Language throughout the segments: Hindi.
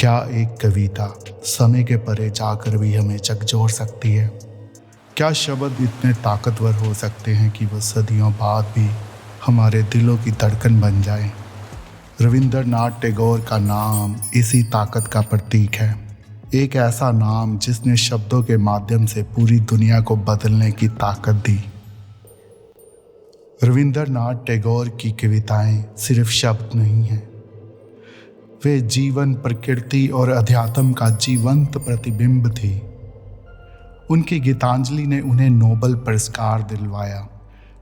क्या एक कविता समय के परे जाकर भी हमें झकझोर सकती है? क्या शब्द इतने ताकतवर हो सकते हैं कि वो सदियों बाद भी हमारे दिलों की धड़कन बन जाए? रविंद्रनाथ टैगोर का नाम इसी ताकत का प्रतीक है। एक ऐसा नाम जिसने शब्दों के माध्यम से पूरी दुनिया को बदलने की ताकत दी। रविंद्रनाथ टैगोर की कविताएं सिर्फ शब्द नहीं हैं, वे जीवन, प्रकृति और अध्यात्म का जीवंत प्रतिबिंब थी। उनकी गीतांजलि ने उन्हें नोबेल पुरस्कार दिलवाया,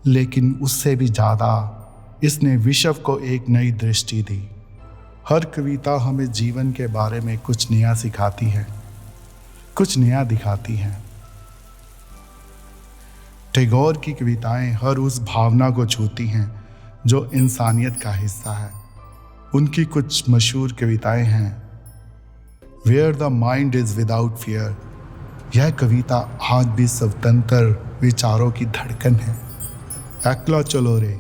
लेकिन उससे भी ज़्यादा इसने विश्व को एक नई दृष्टि दी। हर कविता हमें जीवन के बारे में कुछ नया सिखाती है, कुछ नया दिखाती है। टैगोर की कविताएं हर उस भावना को छूती हैं जो इंसानियत का हिस्सा है। उनकी कुछ मशहूर कविताएं हैं। Where the mind is without fear, यह कविता आज भी स्वतंत्र विचारों की धड़कन है। एकला चलो रे,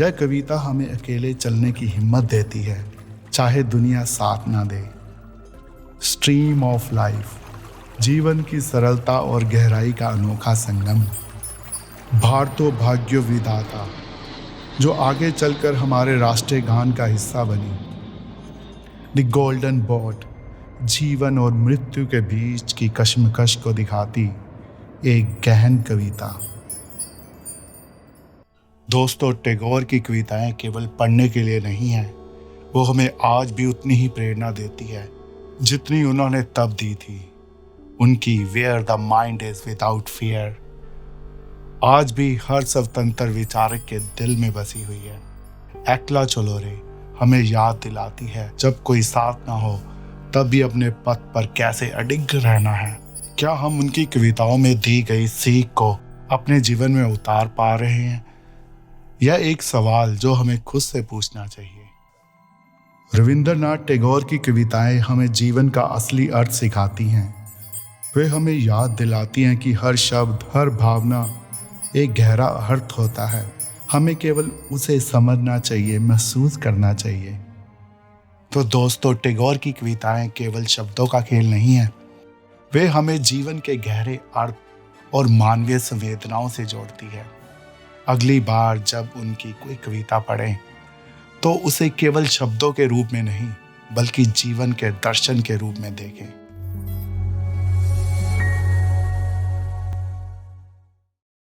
यह कविता हमें अकेले चलने की हिम्मत देती है, चाहे दुनिया साथ ना दे। स्ट्रीम ऑफ लाइफ, जीवन की सरलता और गहराई का अनोखा संगम। भारतो भाग्यो विधाता, जो आगे चलकर हमारे राष्ट्रीय गान का हिस्सा बनी। द गोल्डन बोट, जीवन और मृत्यु के बीच की कश्मकश को दिखाती एक गहन कविता। दोस्तों, टैगोर की कविताएं केवल पढ़ने के लिए नहीं हैं, वो हमें आज भी उतनी ही प्रेरणा देती है जितनी उन्होंने तब दी थी। उनकी where the mind is without fear आज भी हर स्वतंत्र विचारक के दिल में बसी हुई है। एकला चलो रे हमें याद दिलाती है जब कोई साथ ना हो तब भी अपने पथ पर कैसे अडिग रहना है। क्या हम उनकी कविताओं में दी गई सीख को अपने जीवन में उतार पा रहे हैं? यह एक सवाल जो हमें खुद से पूछना चाहिए। रविंद्रनाथ टैगोर की कविताएं हमें जीवन का असली अर्थ सिखाती हैं। वे हमें याद दिलाती हैं कि हर शब्द, हर भावना एक गहरा अर्थ होता है। हमें केवल उसे समझना चाहिए, महसूस करना चाहिए। तो दोस्तों, टैगोर की कविताएं केवल शब्दों का खेल नहीं है, वे हमें जीवन के गहरे अर्थ और मानवीय संवेदनाओं से जोड़ती है। अगली बार जब उनकी कोई कविता पढ़ें तो उसे केवल शब्दों के रूप में नहीं बल्कि जीवन के दर्शन के रूप में देखें।